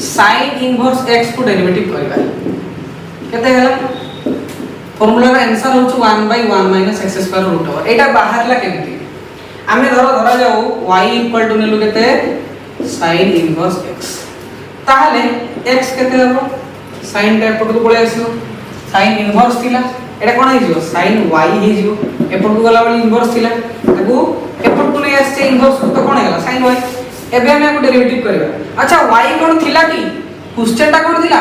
sin inverse x को derivative करबा केते हला फार्मूला रा आंसर होछु 1/1 - x²√। एटा बाहरला केमती आमे धरा जाऊ y = नेलु केते sin इनवर्स x ताहले x केते हबो sin टा एपट को पळे आसीबो sin इनवर्स थिला एटा कोन हे जिवो sin y हे जिवो एपट को गला वाली इनवर्स थिला ताकू एपट को ले आसे इनवर्स तो कोन हेला sin y एबे हमें को डेरिवेटिव करबा। अच्छा y कोन थिला की क्वेश्चन टा कोन थिला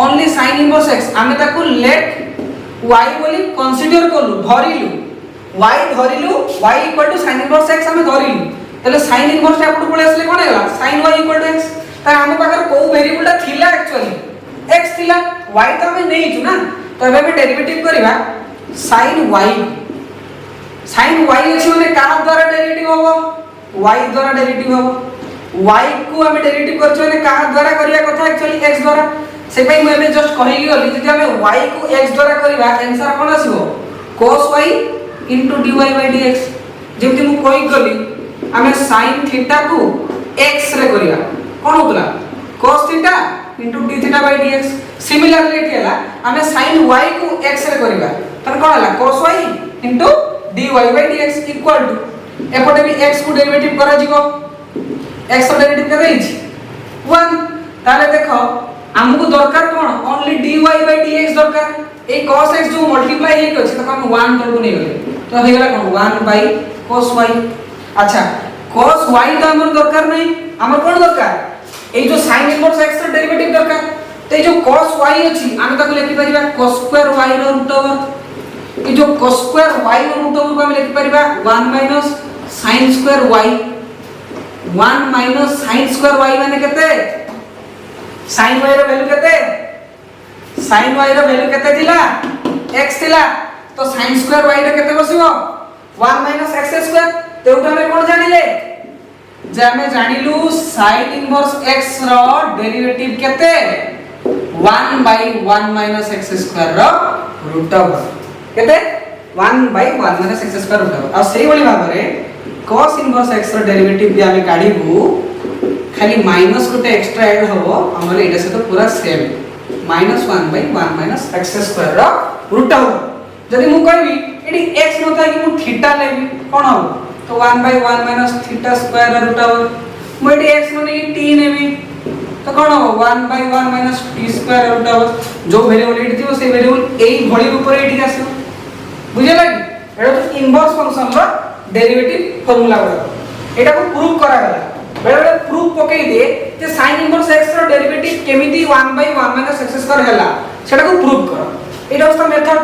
ओनली sin इनवर्स x आमे ताकू लेट y बोली कंसीडर करलु धरिलु y धरिलु y = sin inverse x हमें धरिलु तले sin इनवर्स टा एपट को ले आसले कोन हेला sin y = x त हम पाकर को वेरिएबल टा थिला एक्चुअली x थिला y तो हमें नहीं छु ना तो एबे हम डेरिवेटिव करबा sin y अछि माने का द्वारा डेरिवेटिव होबो y द्वारा डेरिवेटिव होबो y को हम डेरिवेटिव करछ माने का द्वारा करिया कथा एक्चुअली x द्वारा से पई मैं एबे जस्ट कहि गली जदि हम y को x द्वारा करबा आंसर कोन आसीबो cos y * dy/dx जेमति मु कहि गली हमें sin थीटा को x रे करिया कोन होतला cos थीटा * dθ/dx सिमिलरली एला हमें sin y को x रे करिबा तन कोन हला cos y * dy/dx equal to एपटे भी x को डेरिवेटिव करा जिवो x रो डेरिवेटिव केते हिची 1 ताले देखो हमको दरकार कोन ओनली dy/dx दरकार ए cos x जो मल्टीप्लाई हे अछि त हम 1 तक नै गले तो हे गला कोन 1/cos y। अच्छा cos y तो हमर दरकार नै हमर कोन दरकार ए जो sin इनवर्स x रो डेरिवेटिव दरकार ते जो cos y अछि हम ताको लिखि परिबा cos² y रो रूट ओवर ए जो cos² y रो रूट ओवर को हम लिखि परिबा 1 - sin² y 1 - sin² y माने केते sin y रो वैल्यू केते sin y रो वैल्यू केते थिला x थिला तो sin² y रो केते बसिबो 1 - x² तेउटा हम कोन जानिले जे हमें जानिलु sin इनवर्स x रो डेरिवेटिव केते 1/1 - x² रो रूट ओवर केते 1/1 - x² रूट ओवर आ सेही वाली भाबरे cos इनवर्स x रो डेरिवेटिव भी हमें काढीबु खाली माइनस गोटे एक्स्ट्रा ऐड होबो हमरे एटा से तो पूरा सेम -1/1 - x² रो रूट ओवर जदी मु कहबी एडी x नथा कि मु थीटा लेबी कोन हो तो 1/1 - θ² रो रूट ओवर मु एडी x माने t नेबी तो कोन हो 1/1 - t² रो रूट ओवर जो वेरिएबल एडी थिबो से वेरिएबल एई भली ऊपर एडी आसो बुझे लागी एडा तो इनवर्स फंक्शन रो डेरिवेटिव फार्मूला बडा एटा को प्रूव करा गला बेले प्रूफ पकई दे जे sin इनवर्स x रो डेरिवेटिव केमिति 1/1 - x² हैला सेटा को प्रूव कर एटा उस्ता मेथड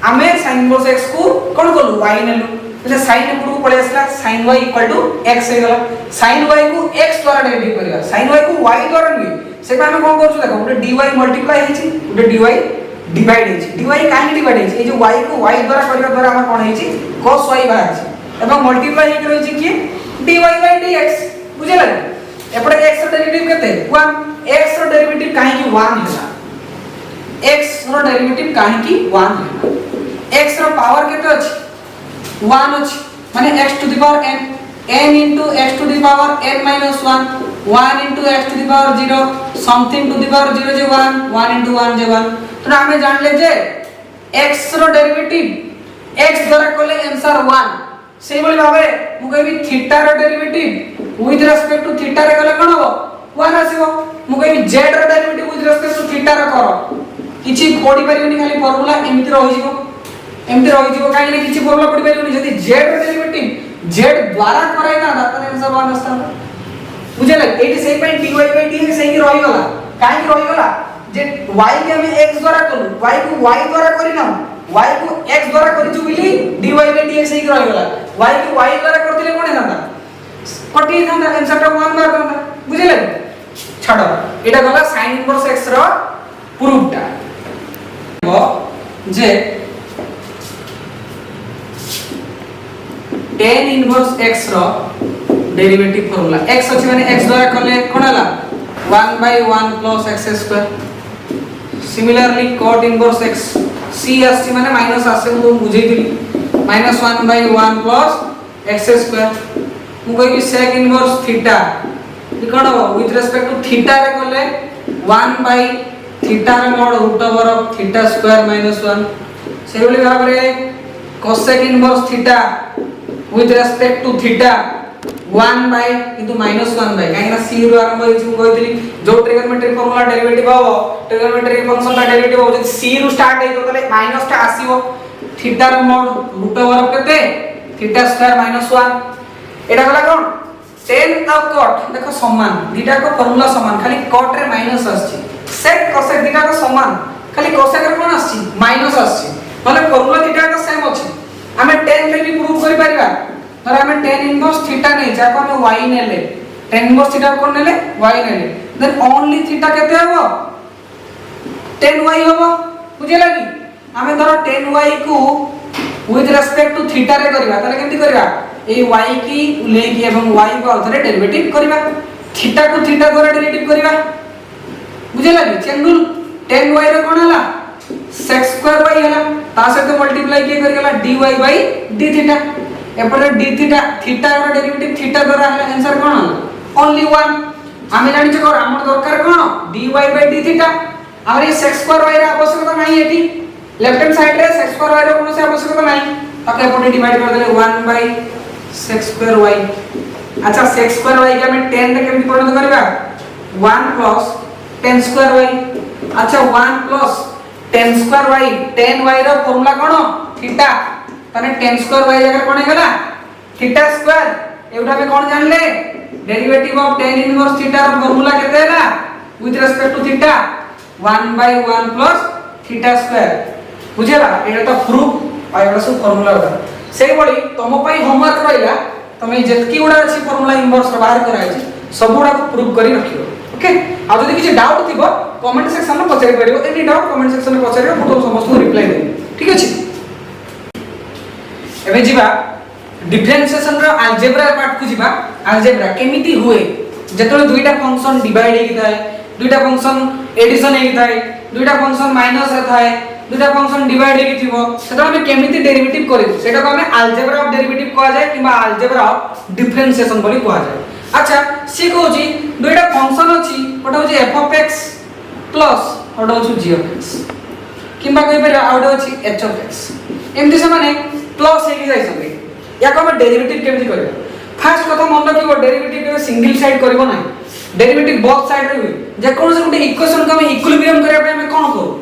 हमें sin इनवर्स x को कोन करलु y नेलु એટલે sin प्रूफ पड़े असला sin y = x हे गला sin y को x द्वारा डेरिवेटिव करिया sin y को y द्वारा नै सेटा हम कोन करछु देखो ओटे dy मल्टीप्लाई हेछि ओटे dy डिवाइड हेछि dy काहे डिवाइड हेछि ए जो y को y द्वारा करिया द्वारा हम कोन हेछि cos y बाहर छै एवं मल्टीप्लाई हे करै छै कि dy/dx बुझे लगे एपटे x रो डेरिवेटिव केते 1 x रो डेरिवेटिव काहे कि 1 हैला x रो डेरिवेटिव काहे कि 1 हैला x रो पावर केते अछि 1 अछि माने x to the power n n into x to the power n minus 1 1 into x to the power 0 something to the power 0 J 1 1 into 1 जे 1 तो हमें जान ले जे x रो डेरिवेटिव x द्वारा कोले आंसर 1 सेही बोली भाबे मु कहबी थीटा रो derivative with respect to theta रे गले कोन हो 1 आसीबो मु कहबी z रो derivative with respect to theta रो करो किछि पढी परिबनी खाली फार्मूला एमिति रहि जिवो काहे किछि फार्मूला पढी परिबनी जदी z रो डेरिवेटिव z द्वारा कराई ना त आंसर 1 आस्ता बुझे लग एटी सेही पई dy/dx सेही रहि गला काहे कि रहि गला जे y के हमें x द्वारा करू y को y द्वारा करी ना y को x द्वारा करिछु बिली dy/dx सेही रहि गला y को y द्वारा करथिले कोन हेता कटी थांदा आंसर टा 1 बार थांदा बुझे लग छाड़ो एटा गला sin इनवर्स x रो प्रूफ टा वो जे tan इनवर्स x रो डेरिवेटिव फार्मूला x अछि माने x द्वारा करले कोन हला 1/1 + x²। Similarly cot inverse x c अछि माने माइनस आसे मु बुझैतिली -1/1 + x² मु कहबी sec इनवर्स थीटा कोन विथ रेस्पेक्ट टू थीटा रे करले 1 बाय थीटा रे mod root over of theta square minus 1 से बोली भाव रे cosec inverse theta with respect to theta 1 by किंतु माइनस 1 बाय काहे ना c रो आरंभ होई छु कहतली जो ट्रिगोनोमेट्रिक फार्मूला डेरिवेटिव हो ट्रिगोनोमेट्रिक फंक्शन का डेरिवेटिव हो जदी c रो स्टार्ट हे तो तले माइनस टा आसीबो थीटा रो मोड रूट ओवर ऑफ केते थीटा स्क्वायर माइनस 1 एटा गला कोन tan और cot देखो समान दीटा को फार्मूला समान खाली cot रे माइनस आछि sec cosec दीटा को समान खाली cosec रे कोन आछि माइनस आछि माने फार्मूला दीटा को सेम अछि हमें tan रे भी प्रूव करि परिबा तर हमें tan इनवर्स थीटा नै जाको हमें y नेले tan इनवर्स थीटा कोन नेले y नेले देन ओनली थीटा केते हबो tan y हबो बुझे लागी हमें धरो tan y को विथ रेस्पेक्ट टू थीटा रे करबा ताले केमति करबा ए y की लेकी एवं y को अर्थरे डेरिवेटिव करबा थीटा को थीटा द्वारा डेरिवेटिव करबा बुझे लागी चेंडुल tan y रे कोन हला sec स्क्वायर y हला ता सहित मल्टीप्लाई के कर गेला dy बाय d थीटा एपरे d थीटा थीटा रो डेरिवेटिव थीटा द्वारा हला आंसर कोन हला ओनली 1 हमें जानि छ कर हमर दरकार कोन dy बाय d थीटा हमर ये sec स्क्वायर y रे आवश्यकता नाही एठी लेफ्ट हैंड साइड रे sec स्क्वायर y रो कोनो से आवश्यकता नाही ताके एपरे डिवाइड कर देले 1 बाय sec स्क्वायर y अच्छा sec स्क्वायर y के हमें 10 रे केमति परिणत करबा 1 प्लस 10 स्क्वायर y अच्छा 1 प्लस 10 स्क्वायर y 10y रो फार्मूला कोन थीटा तने 10 स्क्वायर y जगह कोन हेगला थीटा स्क्वायर एउडा में कोन जानले derivative of tan inverse theta रो फार्मूला केते हैला with respect to theta 1 by 1 plus theta square बुझेला एटा तो प्रूफ आ एटा सब फार्मूला होता सेही बडी तम पई होमवर्क रहइला तमे जेतकी उडा अछि फार्मूला इनवर्स रो बाहर कराइ छी सब उडा को प्रूफ करी रखियो ओके आ जदी किछि डाउट थिबो कमेंट सेक्शन में पचारि परिबो एनी डाउट कमेंट सेक्शन में पचारियो मु तो समस्त रिप्लाई देबी ठीक अछि एबे जिबा डिफरेंशिएशन रो अलजेब्रा पार्ट को जिबा अलजेब्रा केमिति हुए जेतले दुईटा फंक्शन डिवाइड हेकि थाए दुईटा फंक्शन एडिशन हेकि थाए दुईटा फंक्शन माइनस रे थाए दुईटा फंक्शन डिवाइड हेकि थिबो सेटा हम केमिति डेरिवेटिव करिबो सेटा को हम अलजेब्रा ऑफ डेरिवेटिव कहा जाय किबा अलजेब्रा ऑफ डिफरेंशिएशन बोली कहा जाय अच्छा सी कहूची दुईटा फंक्शन अछि ओटा होची f of x प्लस ओटा होची g of x किबा कहि पर आउट होची h of x एमति से माने प्लस हेकि जाय सके या को हम डेरिवेटिव केमिति करबो फर्स्ट कथा मन रखिबो डेरिवेटिव के सिंगल साइड करबो नै डेरिवेटिव बोथ साइड रे हुए जे कोन से गुटे इक्वेशन को हम इक्विलिब्रियम करबा पे हम कोन करू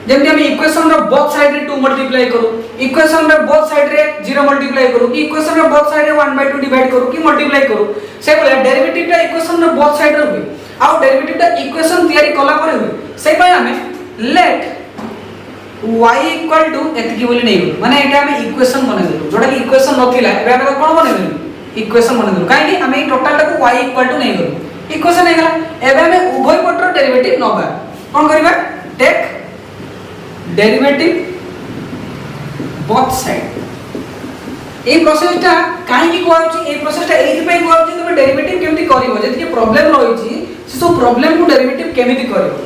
जेमति हम इक्वेशन रो बोथ साइड रे 2 मल्टीप्लाई करू इक्वेशन रो बोथ साइड रे 0 मल्टीप्लाई करू कि इक्वेशन रो बोथ साइड रे 1/2 डिवाइड करू कि मल्टीप्लाई करू से बोले डेरिवेटिव टा इक्वेशन रो बोथ साइड रे हुए आ डेरिवेटिव टा इक्वेशन तयारी कला पर हुए से पय हमें लेट y इक्वल टू एतकी बोली नै माने एटा हम इक्वेशन बने देलु जोटा कि इक्वेशन नथिला एबे हम कोन बने देलु इक्वेशन बने देलु काहे कि हम ई टोटल टा को y इक्वल टू नै करू इक्वेशन हे गला एबे हम उभय पटर डेरिवेटिव नबा कोन करबा टेक डेरिवेटिव बोथ साइड ए प्रोसेसटा काहे कि कोआउची ए प्रोसेसटा एथि पे कोआउची तमे डेरिवेटिव केमति करिवो जति के प्रॉब्लम रहिची से सब प्रॉब्लम को डेरिवेटिव केमिति करिवो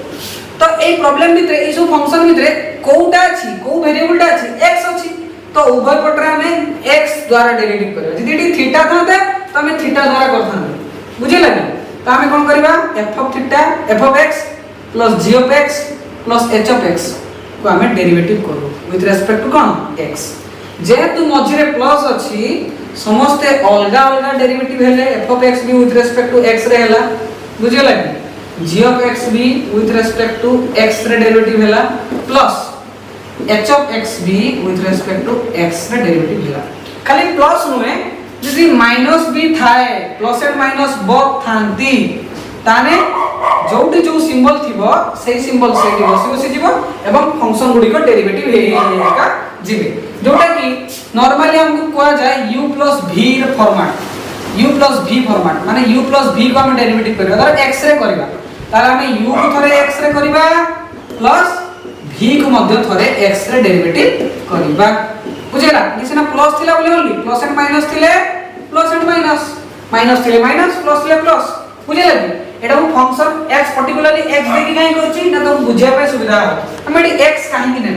तो ए प्रॉब्लम भितरे ए सब फंक्शन भितरे कोउटा अछि को वेरिएबलटा अछि x अछि तो उभय पटरे हमें x द्वारा डेरिवेटिव करिवो जति एटी थीटा थाते तो हमें थीटा द्वारा करथान बुझे लागी तो हमें कोन करबा f of theta f of x plus g of x plus h of x को हमें डेरिवेटिव करू विथ रेस्पेक्ट टू कोन x जेतु मझिरे प्लस अछि समस्त अलगा अलगा डेरिवेटिव हेले f of x भी विथ रेस्पेक्ट टू x रे हला बुझे लागी g of x भी विथ रेस्पेक्ट टू x रे डेरिवेटिव हेला प्लस h of x भी विथ रेस्पेक्ट टू x रे डेरिवेटिव हेला खाली प्लस नुए जदी माइनस भी थाए प्लस एंड माइनस बोथ थांती ताने जोटी जो सिंबल थिबो सेही सिंबल सेठी बसी जीवो एवं फंक्शन गुडी को डेरिवेटिव हेका जिबे जोटा कि नॉर्मली हमको कोआ जाय u + v र फॉर्मेट u + v फॉर्मेट माने u + v को हम डेरिवेटिव करबा अगर x रे करबा ताले हम u को थरे x रे करबा प्लस v को मध्य थरे x रे डेरिवेटिव करबा बुझेला निसेना प्लस थिला बोले ओनली प्लस एंड माइनस थिले प्लस एंड माइनस माइनस थिले माइनस प्लस थिले प्लस बुझेला कि एटा वो फंक्शन x पर्टिकुलरली x देखि काई करछि ना तो बुझिया पे सुविधा हम एटी x काहे कि नै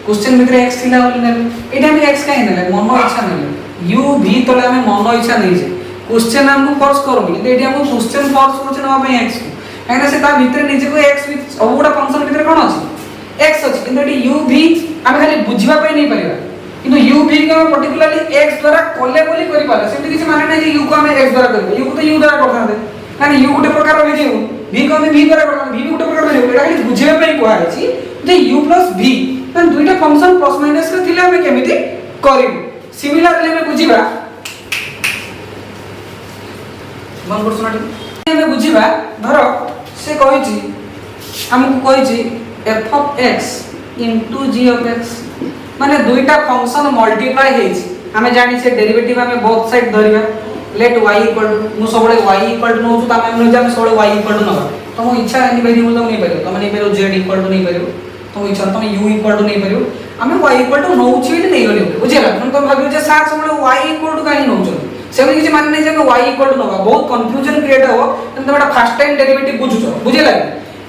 क्वेश्चन भितर x थिला बोली नै एटा हम x काहे नै मन इच्छा नै u v तले हम मन इच्छा नै छै क्वेश्चन हमको फोर्स करूनी कि एठी हमको क्वेश्चन फोर्स करछ नवा पे x को काहे से ता भीतर निजे को x सब गुडा फंक्शन भीतर कोन अछि x अछि किंतु एठी u v हम खाली बुझिबा पे नहीं परिबा किंतु u v के हम पर्टिकुलरली x द्वारा कोले बोली करि पाला सेमति किछि माने नै जे u को हम x द्वारा करबो u को तो u द्वारा करथांते काहे u गुटे प्रकार होई जेउ v को हम v द्वारा करथांते v गुटे प्रकार होई एटा खाली बुझिबा पे कोहा अछि जे u + v तन दुईटा फंक्शन प्लस माइनस रे थिले हम केमिति करिवो सिमिलरली हम बुझिबा मन करसनाटी हमें बुझिबा धरो से कहिछि हमकु कहिछि f of x into g of x माने दुईटा फंक्शन मल्टीप्लाई हेछि हमें जानि से डेरिवेटिव हमें बोथ साइड धरिबा लेट y मु सबले y नो तो हमें न जामे सबले y न तुम इच्छा एनी वेरिएबल तुम नहीं परियो तुम नहीं परियो z नहीं परियो तुम इच्छा तुम u नहीं परियो हमें y नौछि बिट नहीं गलियो बुझिला तुम भाबियो जे सार सबले y काई नौछ सेमि किछि माने नै जे y नवा बहुत कंफ्यूजन क्रिएट हो तुम एटा फर्स्ट टाइम डेरिवेटिव बुझुछ बुझिला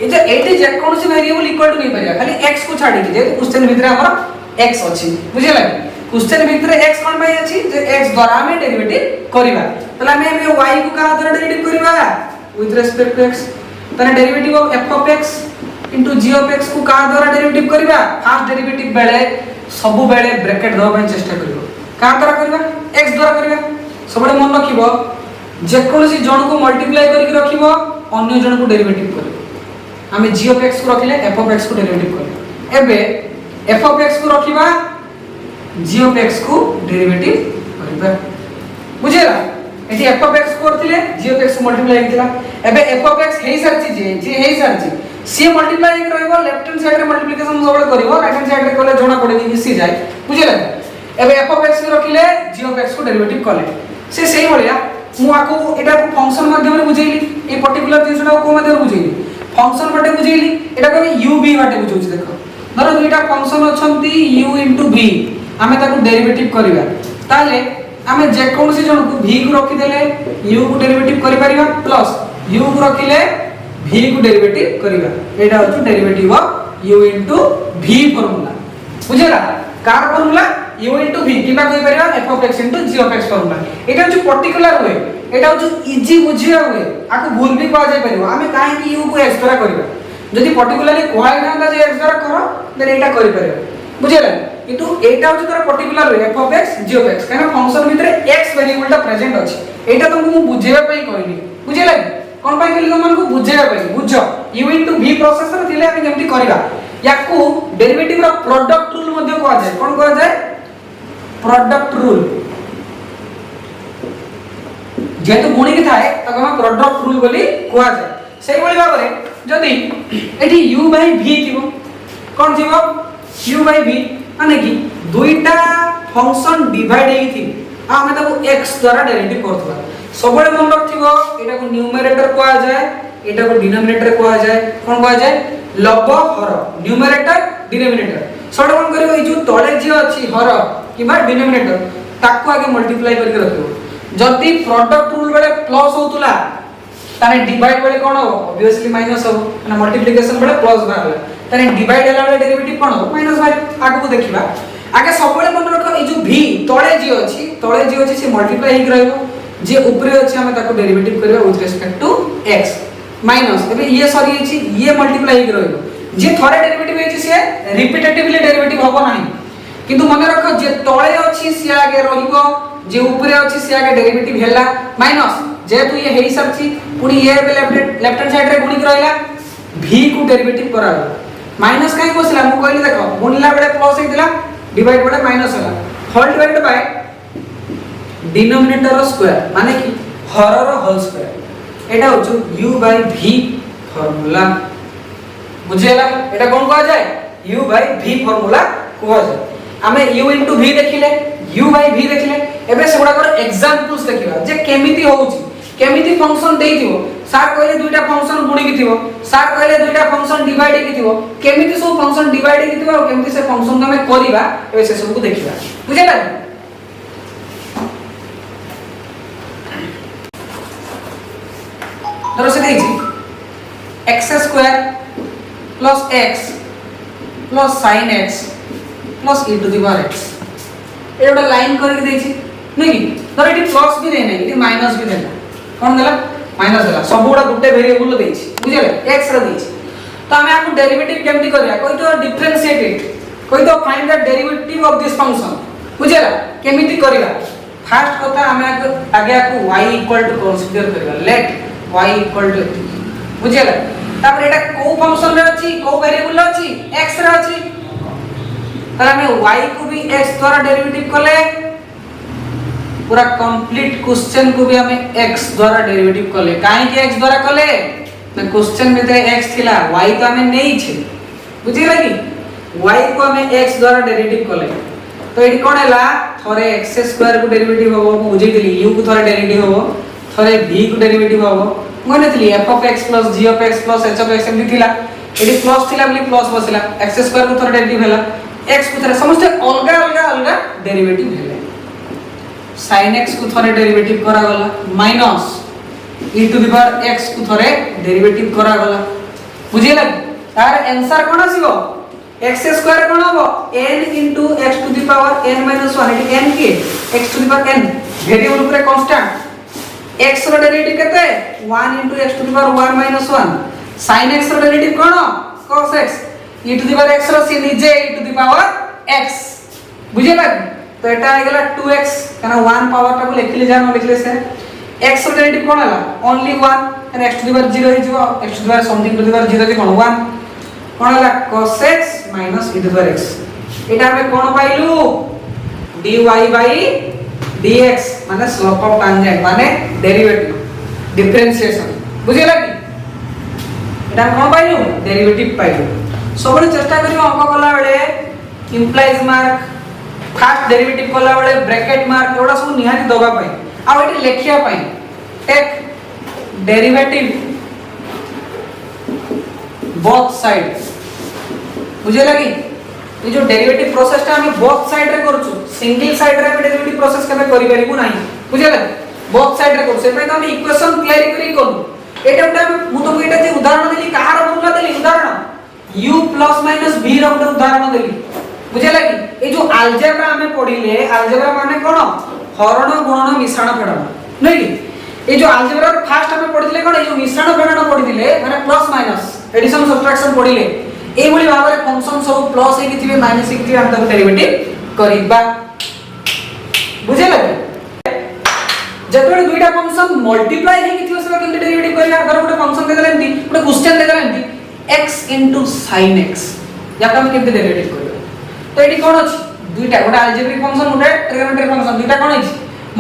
ए जे एटी जे कोनसी वेरिएबल इक्वल टू नहीं परिया खाली x को छाडी जे क्वेश्चन भीतर हमर x अछि बुझिला क्वेश्चन भीतर x कोन भाई अछि जे x द्वारा हम डेरिवेटिव करिबा तला हमें y को का द्वारा डेरिवेटिव करिबा विथ रिस्पेक्ट टू x तने derivative of f of x into g of x को का द्वारा डेरिवेटिव करिबा फर्स्ट डेरिवेटिव बेले सब बेले ब्रैकेट दो ପାଇଁ चेष्टा करिवो का द्वारा करिबा x द्वारा करिबा सबले मन रखिबो जे कोनसी जण को मल्टीप्लाई करिक रखिबो अन्य जण को डेरिवेटिव करिबो हमें g of x को रखिले f of x को डेरिवेटिव करिबो एबे f of x को रखिबा g of x को डेरिवेटिव करिबा बुझेला एठी f of x को करथिले g of x को मल्टीप्लाई हेतिला एबे f of x हेई सरछि जे हेई सरछि सी मल्टीप्लाई एक रहइबो लेफ्ट हैंड साइड रे मल्टीप्लिकेशन सबले करिवो राइट हैंड साइड रे कले जणा पड़े कि सी जाय बुझेला एबे f of x को रखिले g of x को डेरिवेटिव कले से सही भलिया मु आको एटा को फंक्शन माध्यम रे बुझेइली ए पर्टिकुलर जिंसटा को माध्यम रे बुझेइली फंक्शन बाटे बुझेइली एटा को u v बाटे बुझौछि देखो धरो दुईटा फंक्शन अछंती u * v हमें ताको डेरिवेटिव करिवा ताले हमें जे कोनसी जण को v को रखि देले u को डेरिवेटिव करि परिबा प्लस u को रखिले v को डेरिवेटिव करिवा एटा होछ derivative of u * v formula बुझेला कार फार्मूला u * v किबा कहि परिबा f of x * g of x formula एटा होछ पर्टिकुलर वे एटा होछ इजी बुझिया वे आको भूल भी कह जाय परिबो हमें काहे कि u को x द्वारा करिबा जदि पर्टिकुलरली कहै ना जे x द्वारा करो देन एटा करि परिबो बुझेला किंतु एटा होछ तोरा particular way f of x g of x काहे फंक्शन भीतर x वेरिएबल ता प्रेजेंट अछि एटा तुमको मु बुझेबा पई कहली बुझेला कोन पई कहली तुमन को बुझेबा पई बुझो u * v प्रोसेस रे थिले हम केमति करिबा याकू डेरिवेटिव रो प्रोडक्ट रूल मध्ये कहा जाय कोन कहा जाय प्रोडक्ट रूल जेतु गुणी के थाए तक हम प्रोडक्ट रूल बोली कहा जाय सेही बोली भाबरे जदी एठी u / v थिबो कोन थिबो u / v माने कि दुईटा फंक्शन डिवाइड हेई थी आ हमें ताको x द्वारा डेरिवेटिव करथबा सबले मन रखथिबो एटा को न्यूमरेटर कहा जाय एटा को डिनोमिनेटर कहा जाय कोन कहा जाय लब हर न्यूमरेटर डिनोमिनेटर सबले मन करिवो ए जो तळे जे अछि हर किबा डिनोमिनेटर ताको आगे मल्टीप्लाई करके रखिबो जदी प्रोडक्ट रूल बेले प्लस होतुला ताने डिवाइड बेले कोन हो ऑब्वियसली माइनस हो ना मल्टीप्लिकेशन बेले प्लस बाहरला ताने डिवाइड होला बेले डेरिवेटिव कोन हो माइनस बाहर आगु देखिबा आगे सबले मन रखो ए जो v तळे जे अछि से मल्टीप्लाई हिक रहइबो जे ऊपर अछि हम ताको डेरिवेटिव करबा with respect to x minus एबे ये सॉरी अछि ये मल्टीप्लाई हिक रहइबो जे थोड़े डेरिवेटिव अछि से रिपीटेटिवली डेरिवेटिव होबो नाही किंतु मन रखो जे तळे अछि से आगे रहिबो जे ऊपर अछि से आगे डेरिवेटिव हेला माइनस जेतु ये हेई सबछि पुनी ये लेफ्ट हैंड साइड रे गुणी रहइला v को डेरिवेटिव कराबो माइनस काई बसला मु कहली देखो गुणला बेले प्लस हेतिला डिवाइड बेले माइनस होला whole divided by denominator square माने कि हर रो होल स्क्वायर एटा होछु u / v फार्मूला बुझेला एटा कोन कहा जाय u / v फार्मूला कहा जाय हमें u * v देखिले u / v देखिले एबे सेगुडा कर एग्जांपल्स देखिबा जे केमिति होउची केमिति फंक्शन देइथिबो सार कहले दुईटा फंक्शन गुणी कि थिबो सार कहले दुईटा फंक्शन डिवाइड कि थिबो केमिति सब फंक्शन डिवाइड कि थिबो केमिति से फंक्शन हमें करिबा एबे से सब को देखिबा बुझेला धरो से देछि x² + x + sin x + e⁻x एटा लाइन करके देछि नहीं कि धर एटी प्लस भी देना एटी माइनस भी देना कोन देला माइनस देला सब गुडा गुटे वेरिएबल देछि बुझले x रे देछि तो हमें आपको डेरिवेटिव केमती करिया कोई तो डिफरेंशिएट इट कोई तो find the derivative of this function बुझला केमिति करिया फर्स्ट कथा हमें आगे आपको y इक्वल टू कंसीडर करिया लेट y इक्वल टू बुझला तापर एटा को फंक्शन रे अछि को वेरिएबल रे अछि x रे अछि तार हमें y को भी x द्वारा डेरिवेटिव कले पूरा कंप्लीट क्वेश्चन को भी हमें x द्वारा डेरिवेटिव कले काहे कि x द्वारा कले ना क्वेश्चन में तो x थिला y तो हमें नहीं छे बुझिला कि y को हमें x द्वारा डेरिवेटिव कले तो एडी कोन हैला थरे x² को डेरिवेटिव होबो मु बुझै दिली u को थरे डेरिवेटिव होबो थरे v को डेरिवेटिव होबो मने थिली f of x plus g of x plus h of x एमदी थिला एडी प्लस थिला बोली प्लस बसिला x² को थरे डेरिवेटिव हैला x को थरे समस्त अलगा अलगा अलगा डेरिवेटिव हैला sin x को थरे डेरिवेटिव करा गला minus e to the power x को थरे डेरिवेटिव करा गला बुझिला तार आंसर कोन आसीबो x² कोन होबो n into x to the power n minus 1 eighty n के x to the power n variable ऊपर कांस्टेंट x रो डेरिवेटिव केते 1 into x to the power 1 minus 1 sin x रो डेरिवेटिव कोन cos x e to the power x रो से निजे e to the power x बुझिला तो एटा आ गेला 2x कना 1 पावर टा को लिखले जा न लिखले से x रो डेरिवेटिव कोन हला only 1 and x to the power 0 हो जिवो x to the power something to the power 0 जे कोन 1 कोन हला cos x minus e to the power x एटा हमें कोन पाइलु dy by dx माने स्लोप ऑफ टेंजेंट माने डेरिवेटिव डिफरेंशिएशन बुझिला कि एटा कोन पाइलु derivative पाइलु सबले चेष्टा करियो अंक कला बेले इंप्लाइज मार्क फर्स्ट डेरिवेटिव कला बेले ब्रैकेट मार्क एडा सब निहाती दबा पाई आ एटी लेखिया पाई टेक डेरिवेटिव बोथ साइड बुझे लगी ये जो डेरिवेटिव प्रोसेस ता हम बोथ साइड रे करछु सिंगल साइड रे डेरिवेटिव प्रोसेस केबे करि परिबु नाही बुझे लगी बोथ साइड रे करछु सेपे हम इक्वेशन क्लियर करी करू एटा उटा मु तो एटा जे उदाहरण देली कहार बोलला देली उदाहरण u + v रो उदाहरण देली बुझे लगी ए जो अलजेब्रा हमें पढिले अलजेब्रा माने कोन हरण गुणन मिश्रण फेडन नै कि ए जो अलजेब्रा फर्स्ट हमें पढिले कोन ए जो मिश्रण फेडन पढिले माने प्लस माइनस एडिशन सब्ट्रैक्शन पढिले ए बोली भाबरे फंक्शन सब प्लस हे किथिबे माइनस हे किथिबे हम ताको डेरिवेटिव करिबा बुझे लगी जतोळे दुईटा फंक्शन मल्टीप्लाई हे किथिबे सब केमते डेरिवेटिव करिया अगर गोटे फंक्शन दे देलेंती गोटे क्वेश्चन दे देलेंती x sin x याका हम केमते डेरिवेटिव करियो तो एटी कोन अछि दुईटा गोटे अलजेब्रिक फंक्शन गोटे ट्रिगोनोमेट्रिक फंक्शन दुईटा कोन अछि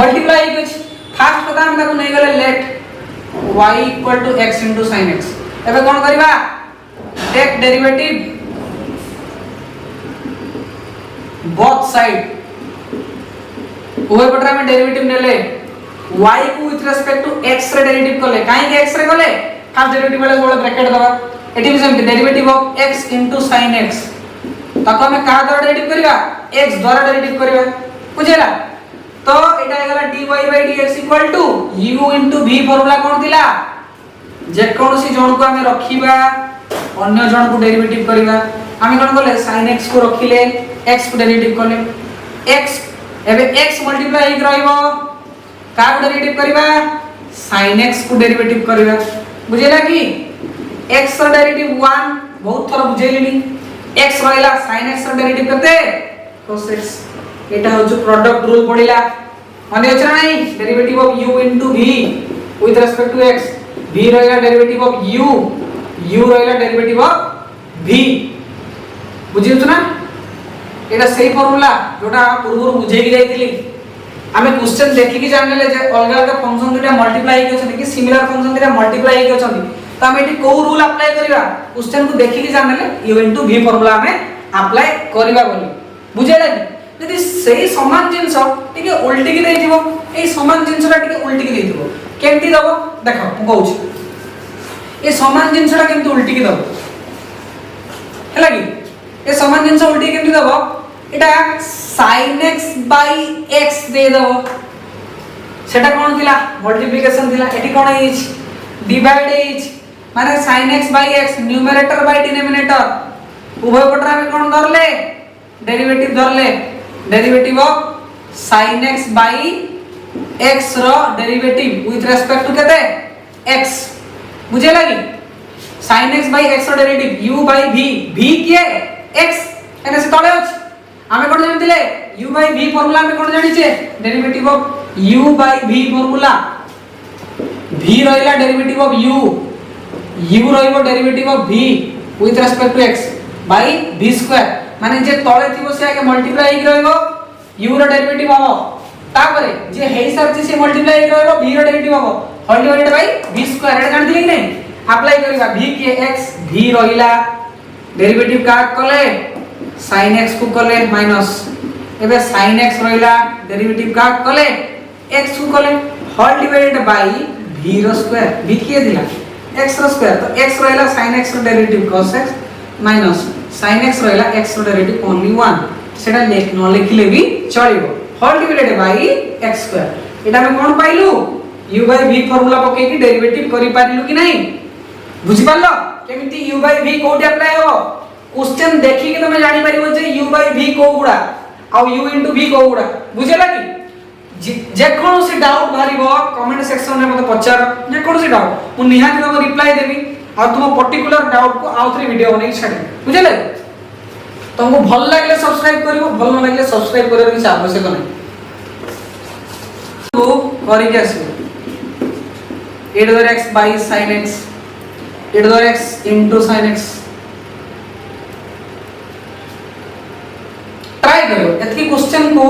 मल्टीप्लाई हे अछि फर्स्ट कथा हम ताको नै गले late y = x sin x एबे कोन करिबा टेक डेरिवेटिव बोथ साइड ओए पटरा में डेरिवेटिव नेले y को विथ रिस्पेक्ट टू x रे डेरिवेटिव करले काहे के x रे करले फर्स्ट डेरिवेटिव वाला बोले ब्रैकेट दबा एटी भी same derivative of x sin x ताको हमें का द्वारा डेरिवेटिव करिवा x द्वारा डेरिवेटिव करिवा बुझेला तो एटा आगला dy by dx = u v formula कोन दिला जे कोनसी जण को हमें रखिबा अन्य जण को डेरिवेटिव करिवा हमें कोन बोले sin x को रखिले x को डेरिवेटिव करले x एबे x मल्टीप्लाई हे रहइबो का को डेरिवेटिव करिवा sin x को डेरिवेटिव करिवा बुझेला कि x रो डेरिवेटिव 1 बहुत थोड़ा बुझेलिनी x रहइला sin x रो डेरिवेटिव करते cos x एटा हो जो प्रोडक्ट रूल पडिला माने अछि नाही derivative of u v with respect to x v रहइला डेरिवेटिव ऑफ u रहइला डेरिवेटिव ऑफ v बुझियो ना एटा सही फार्मूला जोटा पूर्व बुझे कि जाईतिली हमें क्वेश्चन देखि कि जानले जे अलग अलग फंक्शन दुटा मल्टीप्लाई के छथि कि सिमिलर फंक्शन दुटा मल्टीप्लाई के छथि तो हम एटी को रूल अप्लाई करिवा क्वेश्चन को देखि कि जानले u v फार्मूला हमें अप्लाई करिवा बोली बुझेला कि यदि सही समान जिंस टिके उल्टी कि देथिबो ए समान जिंसटा टिके उल्टी कि देथिबो केमती दबो देखो मु कहूची ए समान जिंसटा केमती उल्टी कि दबो हैला कि ए समान जिंस उल्टी केमती दबो एटा sin x by x दे दबो सेटा कोन थिला मल्टीप्लिकेशन थिला एटी कोन हिच डिवाइड हिच माने sin x by x numerator by denominator उभय पटरा में कोन धरले डेरिवेटिव धरले derivative of sin x by x रो डेरिवेटिव विथ रेस्पेक्ट टू केते x बुझे लगी sin x बाई x रो derivative u by v v के x एने से तळे अछि आमे कोन जानतिले u बाई v फार्मूला में कोन जानि छे derivative of u by v formula v रहिला डेरिवेटिव ऑफ u रहिबो derivative of v with respect to x by v square माने जे तळे थिबो से आगे मल्टीप्लाई हि रहइबो u रो डेरिवेटिव हबो तापरे जे हेइ सरछि से मल्टीप्लाई हि रहइबो v रो डेरिवेटिव हबो whole divided by v square एटा जानथिले कि नै अप्लाई करिबा v के x v रहिला डेरिवेटिव का कले sin x को कले माइनस एबे sin x रहिला डेरिवेटिव का कले x को कले होल डिवाइडेड बाई v रो स्क्वायर v के दिला x रो स्क्वायर तो x रहिला sin x रो derivative cos x minus sin x रहिला x रो डेरिवेटिव ओनली 1 सेटा न लिखिले भी चलिबो whole divided by x square एटा में कोन पाइलु u बाई v फार्मूला पके कि डेरिवेटिव करि पारिलु कि नहीं बुझि पारलो केमिति u बाई v कोठी अप्लाई हो क्वेश्चन देखि कि तुम जानि परिबो जे u बाई v को गुडा आ u * v को गुडा बुझेला कि जे कोनोसी डाउट भारिबो कमेंट सेक्शन में मते पचार जे कोनोसी डाउट मु निहाती तुम रिप्लाई देबी आ तुम पर्टिकुलर डाउट को आउथरे वीडियो बनै छाडी बुझेला तुमको भल लागले सब्सक्राइब करिवो भल न लागले सब्सक्राइब करबे कि आवश्यक नै तो करि के आसी e⁻x / sin x e⁻x * sin x try करो एतकी क्वेश्चन को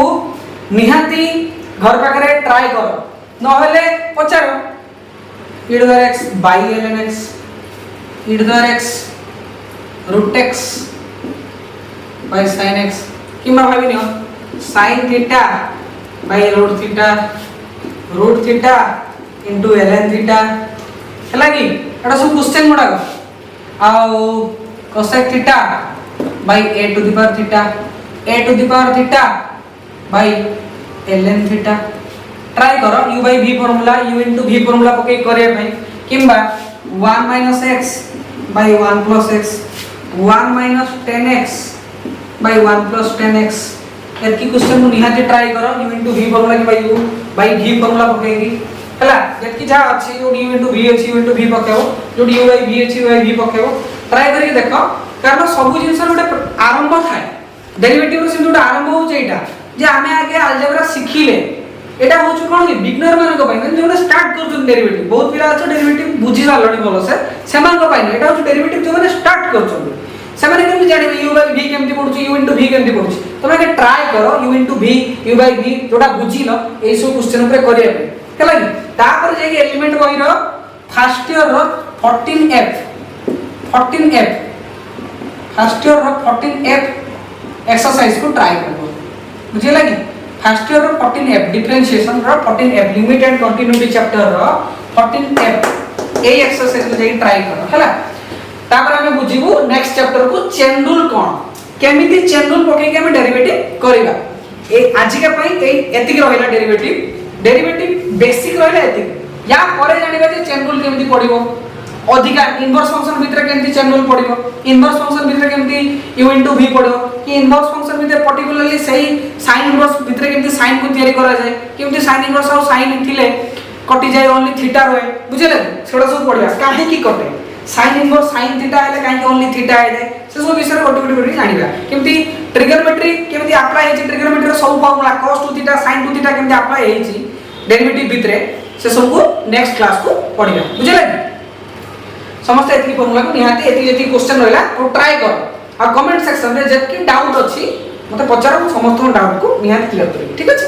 निहाती घर पाखरे ट्राई करो न होले पचारो e⁻x / ln x e⁻x √x by sin x किमा भाबिनियो sin थीटा by √θ into ln थीटा हला कि एटा सब क्वेश्चन गुडा आ cosec थीटा by a to the power थीटा by ln थीटा ट्राई करो u by v formula u into v formula पके करे भाई किंबा 1 - x by 1 + x 1 - 10x by 1 + 10x एतकी question मु निहाती ट्राई करो u into v फार्मूला कि u by v फार्मूला पकेगी हला एतकी जा अछि u into v अछि u into v पकेबो जो u by v अछि u by v पकेबो ट्राई करी देखो कारण सब जिंस गोटे आरंभ थाए डेरिवेटिव से जोटा आरंभ हो जेटा जे आमे आगे अलजेब्रा सिखिले एटा होछु कोन कि बिगनर मानक पय जोटा स्टार्ट करछन डेरिवेटिव बहुत पिला छ डेरिवेटिव बुझी जालणी बोलो से सेमान को पय एटा होछु डेरिवेटिव जो माने स्टार्ट करछन सेमाने केमि जानिबे u by v केमति पडुछि u into v केमति पडुछि तमे के ट्राई करो u into v u by v जोटा बुझिलो ए सब क्वेश्चन ऊपर करिया पे हला कि तापर जे एलिमेंट बही रो फर्स्ट ईयर रो 14f फर्स्ट ईयर रो 14f एक्सरसाइज को ट्राई करो बुझे लगी फर्स्ट ईयर रो 14f डिफरेंशिएशन रो 14f limit and continuity chapter रो 14f ए एक्सरसाइज को जाई ट्राई करो हला तापर हमें बुझिबो नेक्स्ट चैप्टर को चेन रूल कोन केमिति चेन रूल पके के हम डेरिवेटिव करिबा ए आज के पई ए एतिक रहला डेरिवेटिव बेसिक रहला एतिक या परे जानिबा जे चेन रूल केमिति पडिबो अधिका इनवर्स फंक्शन भीतर केमती चेन रूल पडिबो इनवर्स फंक्शन भीतर केमती u into v पडिबो कि इनवर्स फंक्शन भीतर पर्टिकुलरली सही sin इनवर्स भीतर केमती sin को तयारी करा जाय केमती sin इनवर्स और sin थिले कटि जाय ओनली थीटा रहे बुझले सेडा सब पडिबा काहे की कटे sin इनवर्स sin थीटा आले काहे ओनली थीटा आय जाय से सब विषय कटि जानिबा केमती ट्रिगोनोमेट्री केमती अप्लाई हेछि ट्रिगोनोमेट्री रो सब फार्मूला cos टू थीटा sin टू थीटा केमती अप्लाई हेछि डेरिवेटिव भीतर से सब को नेक्स्ट क्लास को पडिबा बुझले समस्त एतकी फार्मूला को निहाती एतकी क्वेश्चन रहला तो ट्राई कर आ कमेंट सेक्शन रे जेतकी डाउट अछि मते पचारो समस्त डाउट को निहाती क्लियर करी ठीक अछि।